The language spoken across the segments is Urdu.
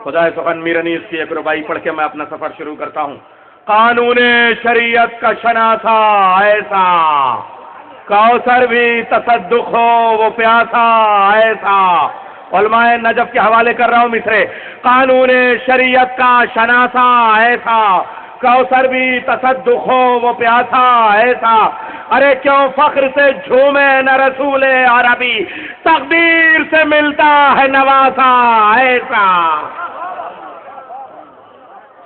خدا سخن میرنیز کی ایک ربائی پڑھ کے میں اپنا سفر شروع کرتا ہوں. قانون شریعت کا شناسا ایسا، کوثر بھی تصدق ہو وہ پیاسا ایسا. علماء نجف کے حوالے کر رہا ہوں مصرے. قانون شریعت کا شناسا ایسا، کوثر بھی تصدق ہو وہ پیاسا ایسا. ارے کیوں فخر سے جھومے نہ رسول عربی، تقدیر سے ملتا ہے نواسا ایسا.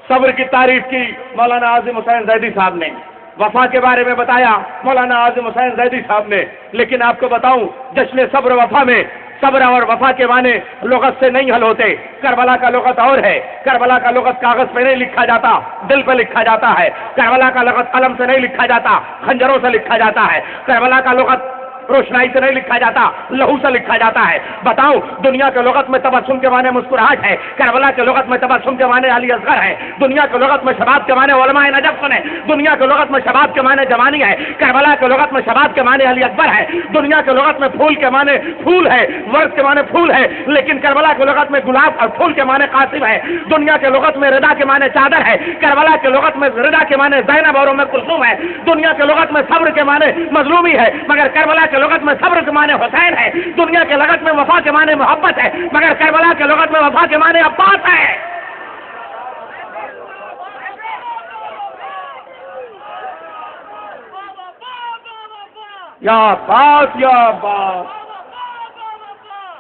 صبر کی تعریف کی مولانا عاظم حسین زیدی صاحب نے، وفا کے بارے میں بتایا مولانا عاظم حسین زیدی صاحب نے. لیکن آپ کو بتاؤں جشن صبر وفا میں صبر اور وفا کے معنی لغت سے نہیں حل ہوتے. کربلا کا لغت اور ہے. کربلا کا لغت کاغذ پہ نہیں لکھا جاتا، دل پہ لکھا جاتا ہے. کربلا کا لغت قلم سے نہیں لکھا جاتا، خنجروں سے لکھا جاتا ہے. کربلا کا لغت روشنائی سے نہیں لکھا جاتا، لہو سے لکھا جاتا ہے. بتاؤ دنیا کے لغت میں تبسم کے معنی مسکراہٹ ہے، کربلا کے لغت میں تبسم کے معنی علی اصغر ہے. دنیا کے لغت میں شباب کے معنی علماء نجف سنے. دنیا کے لغت میں شباب کے معنی جوانی ہے. کربلا کے لغت میں شباب کے معنی علی اکبر ہے. دنیا کے لغت میں پھول کے معنی پھول ہے، ورد کے معنی پھول ہے. لیکن کربلا کے لغت میں گلاب اور پھول کے معنی قاسم ہے. دنیا کے لغت میں رضا کے معنی چادر ہے. کربلا کے لغت میں رضا کے معنی زینب اور ام کلثوم ہے. دنیا کے لغت میں صبر کے معنی مظلومی ہے، مگر کربلا کے لغت میں صبر کے معنی حسین ہے. دنیا کے لغت میں وفا کے معنی محبت ہے، مگر کربلا کے لغت میں وفا کے معنی عباس ہے. یا عباس یا عباس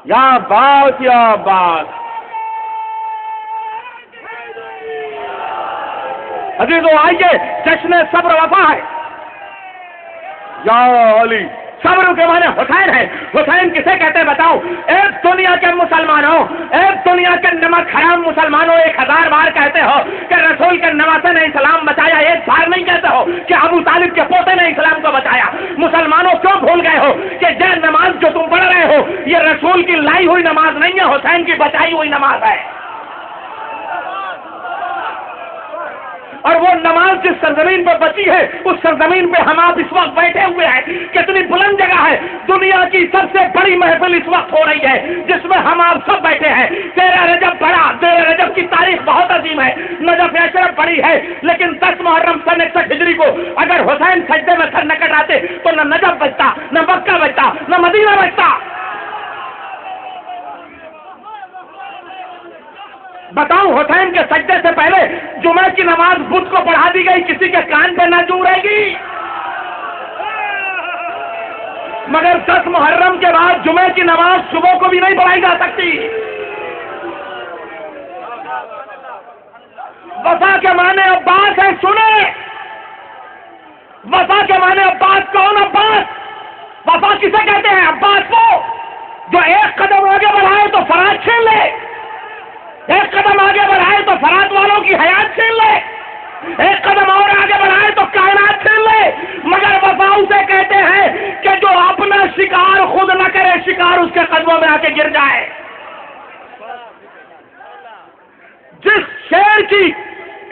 یا عباس یا عباس. عزیزو آئیے، جشن صبر وفا ہے. یا علی، صبر کے معنی حسین ہے. حسین کسے کہتے ہیں بتاؤ؟ ایک دنیا کے مسلمانوں، ایک دنیا کے نمک حرام مسلمانوں 1000 بار کہتے ہو کہ رسول کے نواسے نے اسلام بچایا. ایک بار نہیں کہتے ہو کہ ابو طالب کے پوتے نے اسلام کو بچایا. مسلمانوں کیوں بھول گئے ہو کہ یہ نماز جو تم پڑھ رہے ہو یہ رسول کی لائی ہوئی نماز نہیں ہے، حسین کی بچائی ہوئی نماز ہے. اور وہ نماز جس سرزمین پر بچی ہے اس سرزمین پہ ہم آپ اس وقت بیٹھے ہوئے ہیں. کتنی بلند جگہ ہے. دنیا کی سب سے بڑی محفل اس وقت ہو رہی ہے جس میں ہم آپ سب بیٹھے ہیں. 13 رجب بڑا، 13 رجب کی تاریخ بہت عظیم ہے. نجف اشرف بڑی ہے، لیکن 10 محرم سن 61 ہجری کو اگر حسین سجدے میں سر نہ کٹاتے تو نہ نجف بچتا، نہ مکہ بچتا، نہ مدینہ بچتا. بتاؤ حسین کے سجدے سے پہلے جمعہ کی نماز بدھ کو پڑھا دی گئی، کسی کے کان پہ نہ جو رہے گی. مگر 10 محرم کے بعد جمعہ کی نماز صبح کو بھی نہیں پڑھائی جا سکتی. وفا کے معنی عباس ہے. سنیں، وفا کے معنی عباس. کون عباس؟ وفا کسے کہتے ہیں؟ عباس کو جو ایک قدم آگے بڑھائے تو فرات چھین لے، ایک قدم آگے بڑھائے تو فرات والوں کی حیات چھین لے، ایک قدم اور آگے بڑھائے تو کائنات چھین لے. مگر وفا اسے کہتے ہیں کہ جو اپنا شکار خود نہ کرے، شکار اس کے قدموں میں آ کے گر جائے. جس شیر کی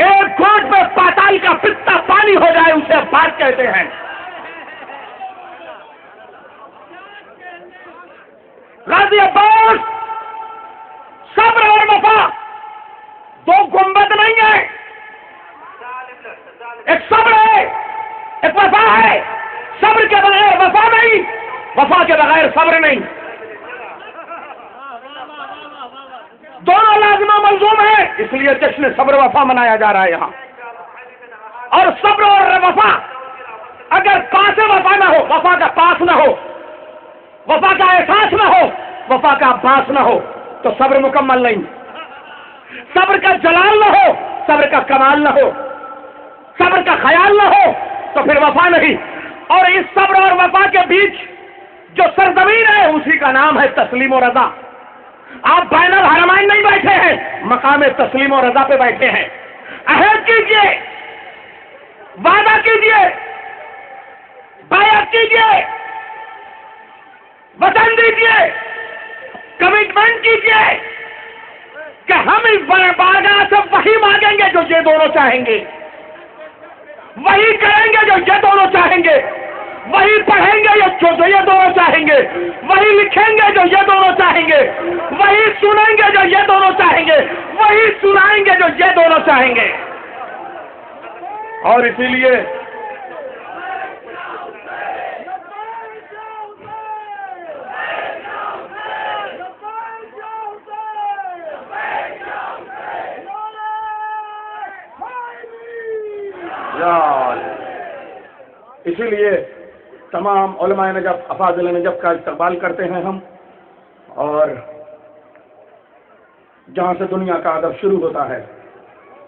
ایک گھونٹ میں پاتال کا پتا پانی ہو جائے اسے عباس کہتے ہیں. غازی عباس، صبر اور وفا دو گنبد نہیں ہے. ایک صبر ہے، ایک وفا ہے. صبر کے بغیر وفا نہیں، وفا کے بغیر صبر نہیں. دونوں لازم و ملزوم ہے، اس لیے جشن صبر وفا منایا جا رہا ہے یہاں. اور صبر اور وفا اگر پاس وفا نہ ہو، وفا کا پاس نہ ہو، وفا کا احساس نہ ہو، وفا کا عباس نہ ہو تو صبر مکمل نہیں. صبر کا جلال نہ ہو، صبر کا کمال نہ ہو، صبر کا خیال نہ ہو تو پھر وفا نہیں. اور اس صبر اور وفا کے بیچ جو سرزمین ہے اسی کا نام ہے تسلیم و رضا. آپ بین الحرمین نہیں بیٹھے ہیں، مقام تسلیم و رضا پہ بیٹھے ہیں. عہد کیجئے، وعدہ کیجئے، بیعت کیجئے، وطن دیجئے، کمٹمنٹ کیجئے کہ ہم اس بارگاہ سے وہی مانگیں گے جو یہ دونوں چاہیں گے، وہی کریں گے جو یہ دونوں چاہیں گے، وہی پڑھیں گے جو یہ دونوں چاہیں گے، وہی لکھیں گے جو یہ دونوں چاہیں گے، وہی سنیں گے جو یہ جو یہ دونوں چاہیں گے. اور اسی لیے تمام علماء نجف افاضل نجف کا استقبال کرتے ہیں ہم. اور جہاں سے دنیا کا ادب شروع ہوتا ہے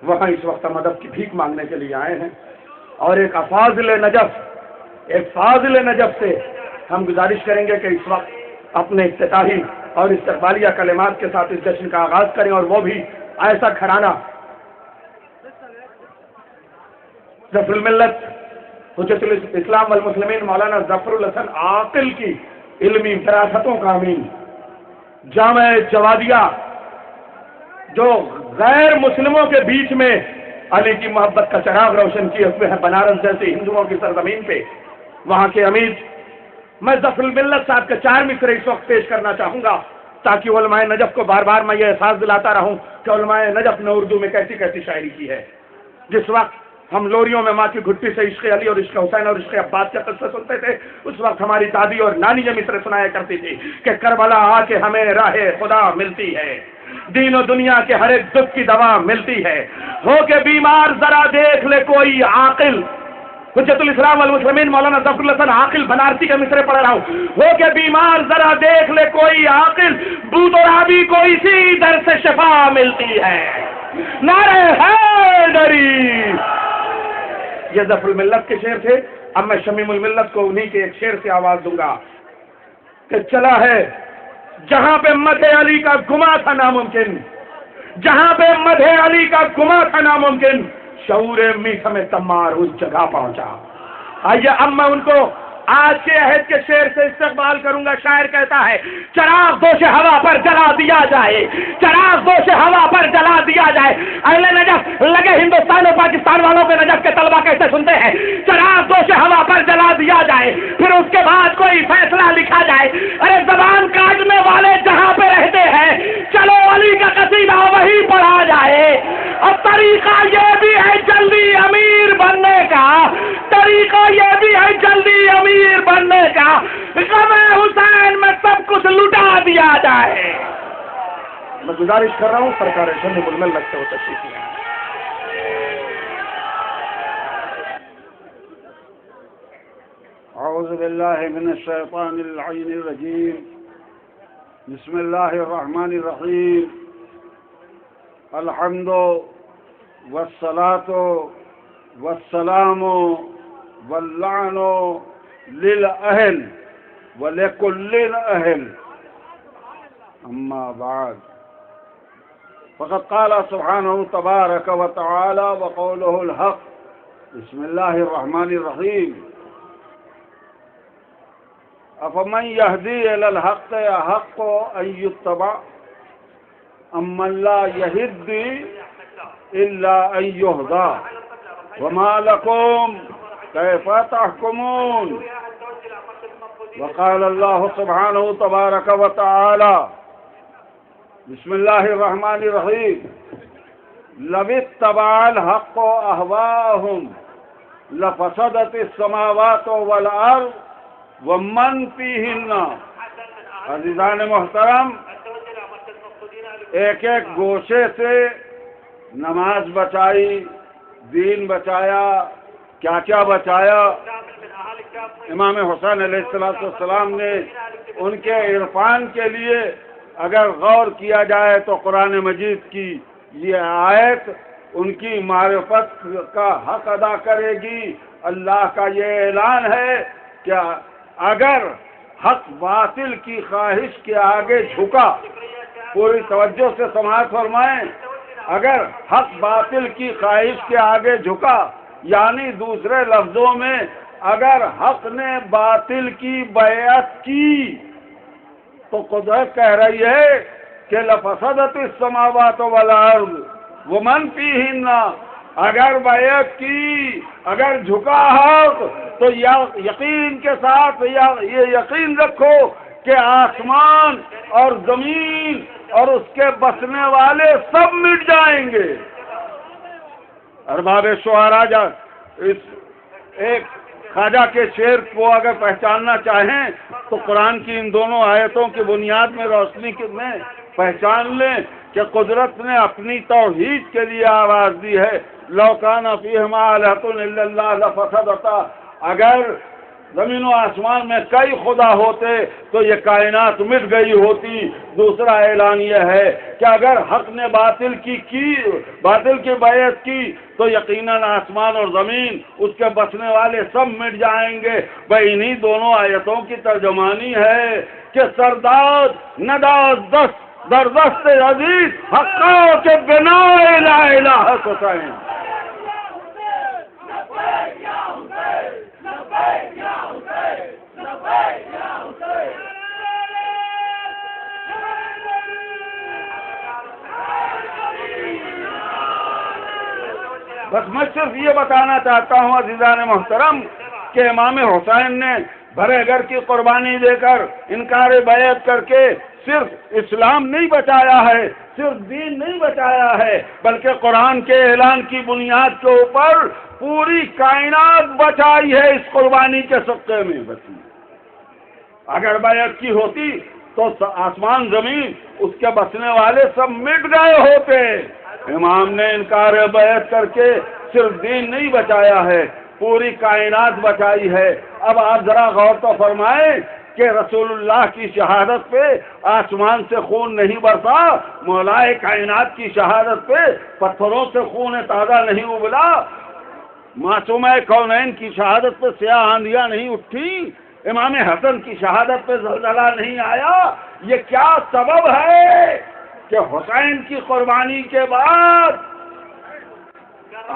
وہاں اس وقت ہم ادب کی بھیک مانگنے کے لیے آئے ہیں. اور ایک فاضل نجف سے ہم گزارش کریں گے کہ اس وقت اپنے افتتاحی اور استقبالیہ کلمات کے ساتھ اس جشن کا آغاز کریں، اور وہ بھی ایسا گھرانہ ظفر الملت حجت الاسلام والمسلمین مولانا ظفر الحسن عاقل کی علمی فراستوں کا امین، جامع جوادیہ جو غیر مسلموں کے بیچ میں علی کی محبت کا چراغ روشن کیے ہوئے ہیں بنارس جیسی ہندوؤں کی سرزمین پہ، وہاں کے امیر میں ظفر الملت صاحب کے 4 مصرے اس وقت پیش کرنا چاہوں گا تاکہ علماء نجف کو بار بار میں یہ احساس دلاتا رہوں کہ علماء نجف نے اردو میں کیسی کیسی شاعری کی ہے. جس وقت ہم لوریوں میں ماں کی گھٹی سے عشق علی اور عشق حسین اور عشق عباس کے قصے سنتے تھے، اس وقت ہماری دادی اور نانی یہ مصرے سنایا کرتی تھی کہ کربلا آ کے ہمیں راہ خدا ملتی ہے، دین و دنیا کے ہر ایک دکھ کی دوا ملتی ہے، ہو کے بیمار ذرا دیکھ لے کوئی عاقل. حجت الاسلام والمسلمین مولانا ظفر الحسن عاقل بنارسی کے مصرے پڑھ رہا ہوں. ہو کے بیمار ذرا دیکھ لے کوئی عاقل، بود و رابی کو اسی در سے شفا ملتی ہے. نعرہ حیدری. یہ ظفر الملت کے شعر تھے. اب میں شمیم الملت کو انہی کے ایک شعر سے آواز دوں گا کہ چلا ہے جہاں پہ مدح علی کا گما تھا ناممکن، جہاں پہ مدح علی کا گما تھا ناممکن، شعور میٹھ میں تمار اس جگہ پہنچا. آئیے اب میں ان کو آج کے عہد کے شعر سے استقبال کروں گا. شاعر کہتا ہے چراغ دوش ہوا پر جلا دیا جائے، چراغ دوش ہوا پر جلا دیا جائے. اہل نجف لگے ہندوستان اور پاکستان والوں کے نجف کے طلبہ کیسے سنتے ہیں؟ چراغ دوش ہوا پر جلا دیا جائے، پھر اس کے بعد کوئی فیصلہ لکھا جائے. ارے زبان کاٹنے والے جہاں پہ رہتے ہیں چلو علی کا قصیدہ وہی پڑھا جائے. اب طریقہ یہ بھی ہے جلدی امیر بننے کا، طریقہ یہ بھی ہے جلدی امیر بننے کا، غم حسین میں سب کچھ لٹا دیا جائے. میں گزارش کر رہا ہوں سرکار شمیم الملت سے وہ تشریف لیں. اعوذ باللہ من الشیطان اللعین الرجیم. بسم اللہ الرحمن الرحیم. الحمد والصلاة والسلام واللعن للأهل ولكل أهل. أما بعد فقد قال سبحانه تبارك وتعالى وقوله الحق. بسم الله الرحمن الرحيم. أفمن يهدي إلى الحق أحق أن يتبع أمن لا يهدي إلا أن يهدى وما لكم كيف تحكمون. وقال الله سبحانه تبارك وتعالى بسم الله الرحمن الرحيم. لو اتبع الحق أهواءهم لفسدت السماوات والأرض ومن فيهن. عزیزان محترم، ایک ایک گوشے سے نماز بچائی، دین بچایا، کیا کیا بچایا. امام حسین علیہ السلام نے ان کے عرفان کے لیے اگر غور کیا جائے تو قرآن مجید کی یہ آیت ان کی معرفت کا حق ادا کرے گی. اللہ کا یہ اعلان ہے کہ اگر حق باطل کی خواہش کے آگے جھکا، پوری توجہ سے سماعت فرمائیں، اگر حق باطل کی خواہش کے آگے جھکا، یعنی دوسرے لفظوں میں اگر حق نے باطل کی بیعت کی تو قدرت کہہ رہی ہے کہ لفسدت السماوات والارض ومن فیہن. اگر بیعت کی، اگر جھکا حق تو یقین کے ساتھ یہ یقین رکھو کہ آسمان اور زمین اور اس کے بسنے والے سب مٹ جائیں گے. ارباب شعراء اس ایک خواجہ کے شعر کو اگر پہچاننا چاہیں تو قرآن کی ان دونوں آیتوں کی بنیاد میں روشنی میں پہچان لیں کہ قدرت نے اپنی توحید کے لیے آواز دی ہے. لو کان فیہما آلہۃ الا اللہ لفسدتا، اگر زمین و آسمان میں کئی خدا ہوتے تو یہ کائنات مٹ گئی ہوتی. دوسرا اعلان یہ ہے کہ اگر حق نے باطل کی بیعت کی تو یقیناً آسمان اور زمین اس کے بسنے والے سب مٹ جائیں گے. بھائی انہی دونوں آیتوں کی ترجمانی ہے کہ سرداد نداز دست در دست عزیز حقا کے بنا لا الہ حسین. بس میں صرف یہ بتانا چاہتا ہوں عزیزان محترم کہ امام حسین نے بھرے گھر کی قربانی دے کر انکار بیعت کر کے صرف اسلام نہیں بچایا ہے، صرف دین نہیں بچایا ہے، بلکہ قرآن کے اعلان کی بنیاد کے اوپر پوری کائنات بچائی ہے. اس قربانی کے صدقے میں بچی. اگر بیعت کی ہوتی تو آسمان زمین اس کے بسنے والے سب مٹ گئے ہوتے. امام نے انکار بیعت کر کے صرف دین نہیں بچایا ہے، پوری کائنات بچائی ہے. اب آپ ذرا غور تو فرمائیں کہ رسول اللہ کی شہادت پہ آسمان سے خون نہیں برسا، مولائے کائنات کی شہادت پہ پتھروں سے خون تازہ نہیں ابلا، معصومہ کونین کی شہادت پہ سیاہ آندیاں نہیں اٹھی، امام حسن کی شہادت پہ زلزلہ نہیں آیا. یہ کیا سبب ہے کہ حسین کی قربانی کے بعد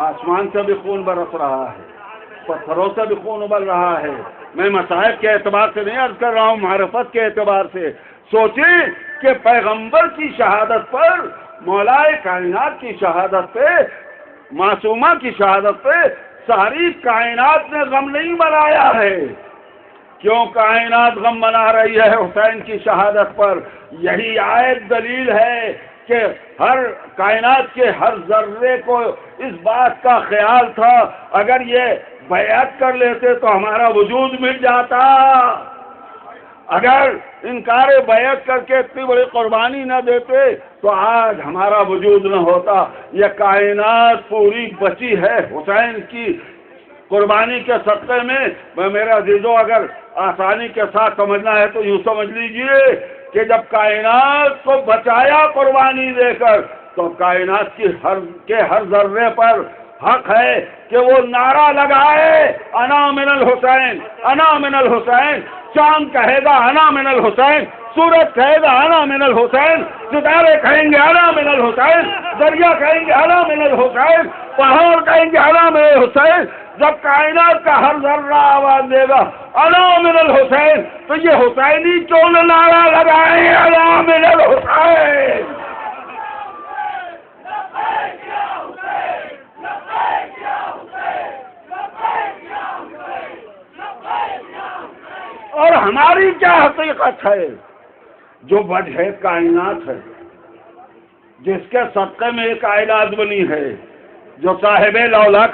آسمان سے بھی خون برس رہا ہے، پتھروں سے بھی خون ابل رہا ہے. میں مصائب کے اعتبار سے نہیں عرض کر رہا ہوں، معرفت کے اعتبار سے. سوچیں کہ پیغمبر کی شہادت پر، مولائے کائنات کی شہادت پہ، معصومہ کی شہادت پہ ساری کائنات نے غم نہیں منایا ہے. کیوں کائنات غم منا رہی ہے حسین کی شہادت پر؟ یہی آیت دلیل ہے کہ ہر کائنات کے ہر ذرے کو اس بات کا خیال تھا اگر یہ بیعت کر لیتے تو ہمارا وجود مٹ جاتا. اگر انکار بیعت کر کے اتنی بڑی قربانی نہ دیتے تو آج ہمارا وجود نہ ہوتا. یہ کائنات پوری بچی ہے حسین کی قربانی کے صدقے میں. میرے عزیزوں اگر آسانی کے ساتھ سمجھنا ہے تو یوں سمجھ لیجئے کہ جب کائنات کو بچایا قربانی دے کر تو کائنات کی ہر ذرے پر حق ہے کہ وہ نعرہ لگائے انا من الحسین، انا من الحسین. چاند کہے گا انا من الحسین، سورج کہے گا انا من الحسین، ستارے کہیں گے انا من الحسین، دریا کہیں گے انا من الحسین، پہاڑ کہیں گے انا من الحسین. جب کائنات کا ہر ذرہ آواز دے گا انا من الحسین تو یہ حسینی کیوں نہ نعرہ لگائیں انا من الحسین. اور ہماری کیا حقیقت ہے؟ جو وجہ کائنات ہے، جس کے صدقے میں ایک کائنات بنی ہے، جو صاحب لولا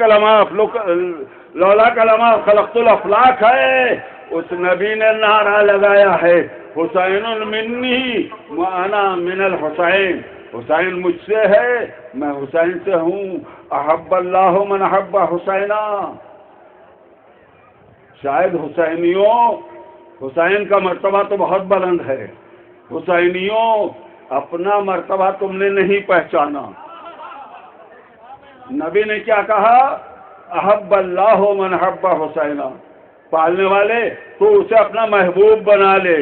کلمہ خلقت الافلاق ہے، اس نبی نے نعرہ لگایا ہے حسین منی وانا من الحسین. حسین مجھ سے ہے، میں حسین سے ہوں. احب اللہ من احب حسینا. شاید حسین کا مرتبہ تو بہت بلند ہے. حسینیوں اپنا مرتبہ تم نے نہیں پہچانا. نبی نے کیا کہا؟ احب اللہ من احب حسینا. پالنے والے تو اسے اپنا محبوب بنا لے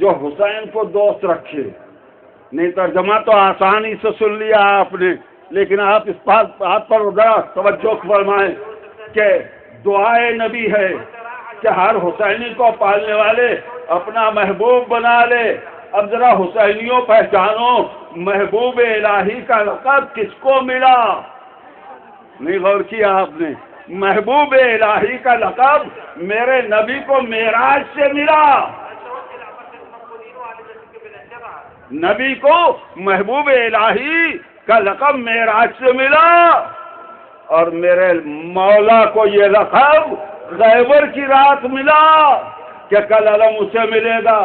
جو حسین کو دوست رکھے. نہیں ترجمہ تو آسانی سے سن لیا آپ نے، لیکن آپ اس بات پر ذرا توجہ فرمائیں کہ دعائے نبی ہے کہ ہر حسینی کو پالنے والے اپنا محبوب بنا لے. اب ذرا حسینیوں پہچانو محبوب الہی کا لقب کس کو ملا؟ نہیں غور کیا آپ نے؟ محبوب الہی کا لقب میرے نبی کو معراج سے ملا. نبی کو محبوب الہی کا لقب معراج سے ملا. اور میرے مولا کو یہ لقب خیبر کی رات ملا کہ کل علم اسے ملے گا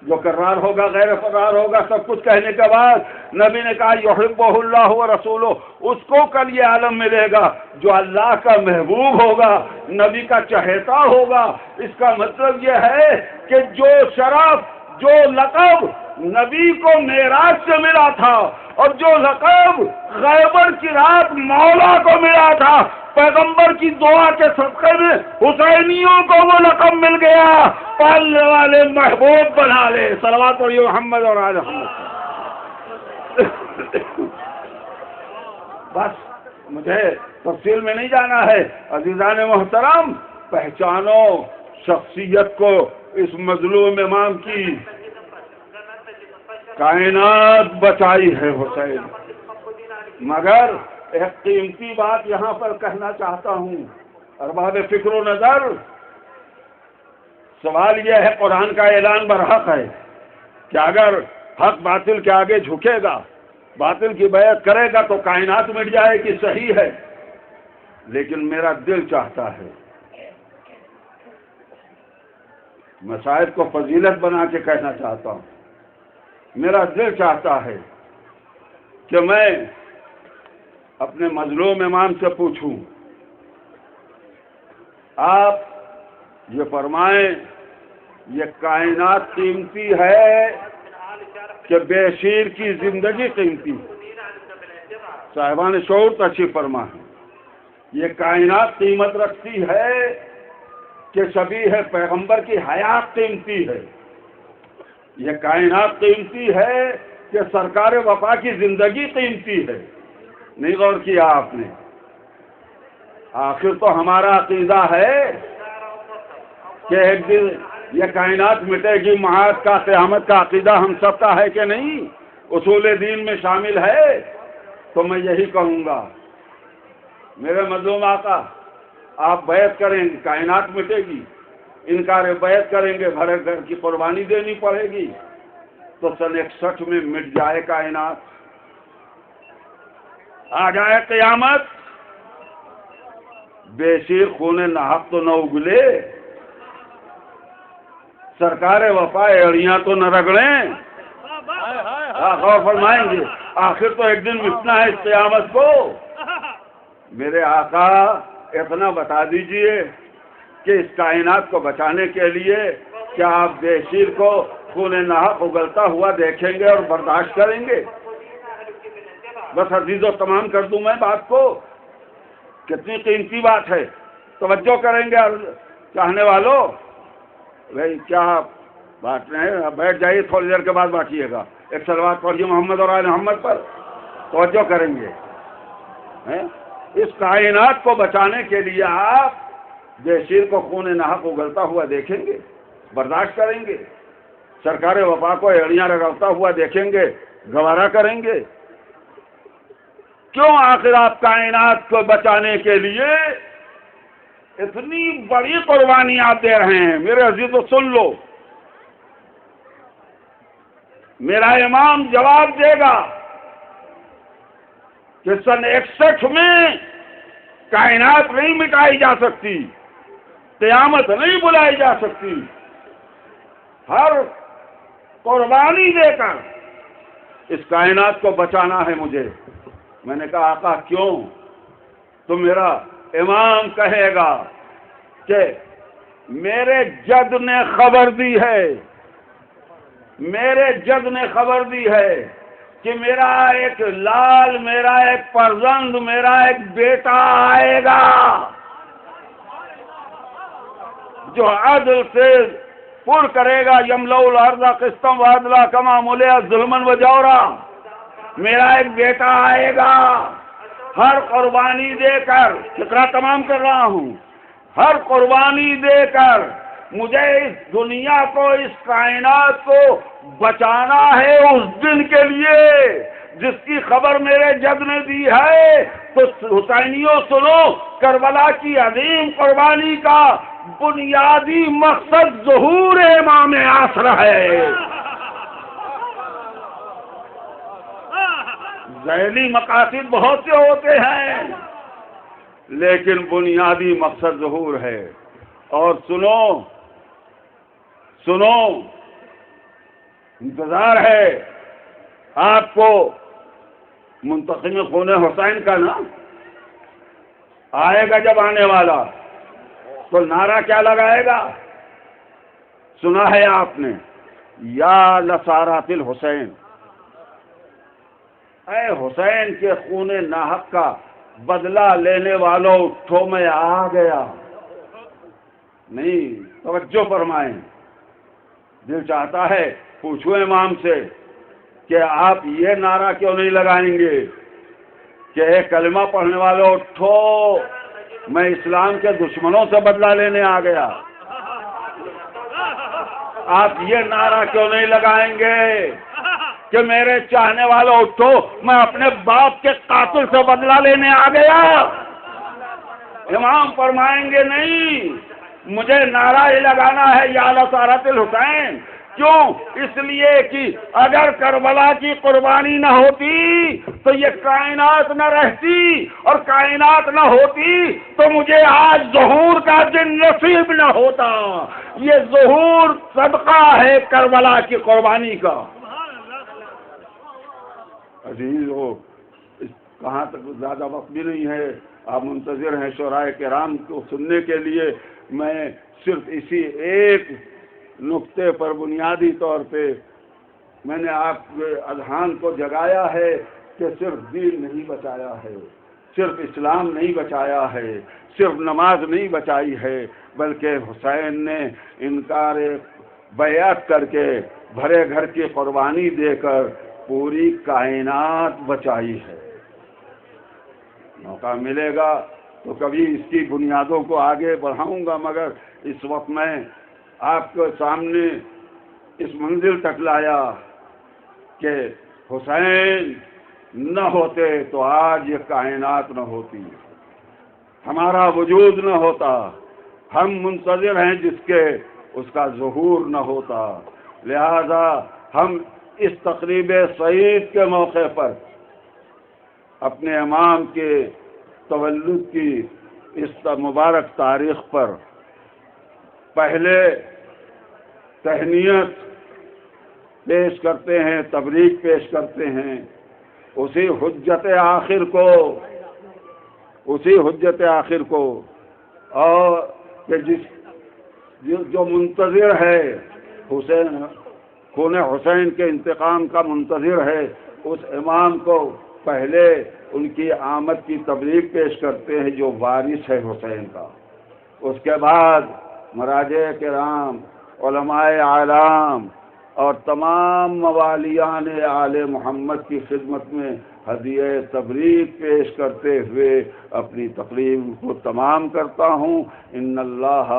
جو قرار ہوگا غیر فرار ہوگا. سب کچھ کہنے کے بعد نبی نے کہا یحبہ اللہ و رسولہ، اس کو کل یہ عالم ملے گا جو اللہ کا محبوب ہوگا، نبی کا چہیتا ہوگا. اس کا مطلب یہ ہے کہ جو شرف، جو لقب نبی کو معراج سے ملا تھا اور جو لقب خیبر کی رات مولا کو ملا تھا، پیغمبر کی دعا کے صدقے میں حسینیوں کو وہ لقب مل گیا. پالنے والے محبوب بنا لے. صلوات پڑھیے محمد اور آل محمد. بس مجھے تفصیل میں نہیں جانا ہے. عزیزان محترم، پہچانو شخصیت کو اس مظلوم امام کی. کائنات بچائی ہے حسین. مگر ایک قیمتی بات یہاں پر کہنا چاہتا ہوں ارباب فکر و نظر. سوال یہ ہے، قرآن کا اعلان برحق ہے کہ اگر حق باطل کے آگے جھکے گا، باطل کی بیعت کرے گا تو کائنات مٹ جائے گی، صحیح ہے. لیکن میرا دل چاہتا ہے، میں شاید کو فضیلت بنا کے کہنا چاہتا ہوں، میرا دل چاہتا ہے کہ میں اپنے مظلوم امام سے پوچھوں، آپ یہ فرمائیں یہ کائنات قیمتی ہے کہ بے شیر کی زندگی قیمتی؟ صاحبان شعور تشریف فرما ہے. یہ کائنات قیمت رکھتی ہے کہ شبیہ پیغمبر کی حیات قیمتی ہے؟ یہ کائنات قیمتی ہے کہ سرکار وفا کی زندگی قیمتی ہے؟ نہیں غور کیا آپ نے؟ آخر تو ہمارا عقیدہ ہے کہ ایک دن یہ کائنات مٹے گی، معاد کا، قیامت کا عقیدہ ہم سب کا ہے کہ نہیں؟ اصول دین میں شامل ہے. تو میں یہی کہوں گا میرے مظلوم آقا، آپ بیعت کریں گے کائنات مٹے گی، انکار بیعت کریں گے بھرے گھر کی قربانی دینی پڑے گی، تو سن 61 میں مٹ جائے کائنات، آ جائے قیامت، بے شیر خون ناحق تو نہ اگلے، سرکار وفا ایڑیاں تو نہ رگڑیں. غور فرمائیں گے آخر تو ایک دن مٹنا ہے اس قیامت کو. میرے آقا اتنا بتا دیجئے کہ اس کائنات کو بچانے کے لیے کیا آپ بے شیر کو خون ناحق اگلتا ہوا دیکھیں گے اور برداشت کریں گے؟ بس عزیز و تمام کر دوں میں بات کو. کتنی قیمتی بات ہے، توجہ کریں گے چاہنے والوں. بھائی کیا بات نہیں، بیٹھ جائیے، تھوڑی دیر کے بعد بانٹیے گا. ایک صلوات پڑھیے محمد اور آل محمد پر. توجہ کریں گے. اس کائنات کو بچانے کے لیے آپ بے شیر کو خون ناحق اگلتا ہوا دیکھیں گے، برداشت کریں گے، سرکار وفا کو ایڑیاں رگڑتا ہوا دیکھیں گے، گوارا کریں گے؟ کیوں آخر آپ کائنات کو بچانے کے لیے اتنی بڑی قربانی آپ دے رہے ہیں؟ میرے عزیزو سن لو، میرا امام جواب دے گا کہ سن 61 میں کائنات نہیں مٹائی جا سکتی، قیامت نہیں بلائی جا سکتی. ہر قربانی دے کر اس کائنات کو بچانا ہے مجھے. میں نے کہا آقا کیوں؟ تو میرا امام کہے گا کہ میرے جد نے خبر دی ہے، میرے جد نے خبر دی ہے کہ میرا ایک لال، میرا ایک فرزند، میرا ایک بیٹا آئے گا جو عدل سے پر کرے گا. یملأ الارض قسطا وعدلا کما ملئت ظلما وجورا. میرا ایک بیٹا آئے گا، ہر قربانی دے کر، فقرہ تمام کر رہا ہوں، ہر قربانی دے کر مجھے اس دنیا کو، اس کائنات کو بچانا ہے اس دن کے لیے جس کی خبر میرے جد نے دی ہے. تو حسینیوں سنو، کربلا کی عظیم قربانی کا بنیادی مقصد ظہور امام عصر ہے. ذیلی مقاصد بہت سے ہوتے ہیں، لیکن بنیادی مقصد ظہور ہے. اور سنو انتظار ہے آپ کو منتقم خون حسین کا نا. آئے گا جب آنے والا تو نعرہ کیا لگائے گا؟ سنا ہے آپ نے، یا لسارات الحسین، اے حسین کے خون ناحق کا بدلہ لینے والوں اٹھو میں آ گیا. نہیں، توجہ فرمائیں. دل چاہتا ہے پوچھو امام سے کہ آپ یہ نعرہ کیوں نہیں لگائیں گے کہ اے کلمہ پڑھنے والوں اٹھو، میں اسلام کے دشمنوں سے بدلہ لینے آ گیا. آپ یہ نعرہ کیوں نہیں لگائیں گے کہ میرے چاہنے والوں اٹھو، میں اپنے باپ کے قاتل سے بدلہ لینے آ گیا؟ امام فرمائیں گے نہیں، مجھے نعرہ ہی لگانا ہے یا لسارات الحسین. کیوں؟ اس لیے کہ اگر کربلا کی قربانی نہ ہوتی تو یہ کائنات نہ رہتی، اور کائنات نہ ہوتی تو مجھے آج ظہور کا دن نصیب نہ ہوتا. یہ ظہور صدقہ ہے کربلا کی قربانی کا. عزیز ہو، کہاں تک زیادہ وقت بھی نہیں ہے، آپ منتظر ہیں شعراء کرام کو سننے کے لیے. میں صرف اسی ایک نقطے پر بنیادی طور پہ میں نے آپ کے اذہان کو جگایا ہے کہ صرف دین نہیں بچایا ہے، صرف اسلام نہیں بچایا ہے، صرف نماز نہیں بچائی ہے، بلکہ حسین نے انکار بیعت کر کے بھرے گھر کی قربانی دے کر پوری کائنات بچائی ہے. موقع ملے گا تو کبھی اس کی بنیادوں کو آگے بڑھاؤں گا، مگر اس وقت میں آپ کے سامنے اس منزل تک لایا کہ حسین نہ ہوتے تو آج یہ کائنات نہ ہوتی، ہمارا وجود نہ ہوتا. ہم منتظر ہیں جس کے، اس کا ظہور نہ ہوتا. لہذا ہم اس تقریب سعید کے موقع پر اپنے امام کے تولد کی اس مبارک تاریخ پر پہلے تہنیت پیش کرتے ہیں، تبریک پیش کرتے ہیں اسی حجت آخر کو، اور کہ جو منتظر ہے حسین، خون حسین کے انتقام کا منتظر ہے، اس امام کو پہلے ان کی آمد کی تبریک پیش کرتے ہیں جو وارث ہے حسین کا. اس کے بعد مراجع کرام، علماء اعلام اور تمام موالیان آل محمد کی خدمت میں ہدیہ تبریک پیش کرتے ہوئے اپنی تقریر کو تمام کرتا ہوں. ان اللہ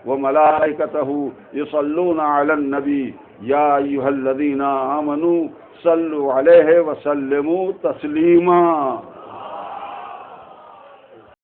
وملائکتہ یصلون علی النبی یا ایھا الذین آمنوا صلوا علیہ وسلموا تسلیما.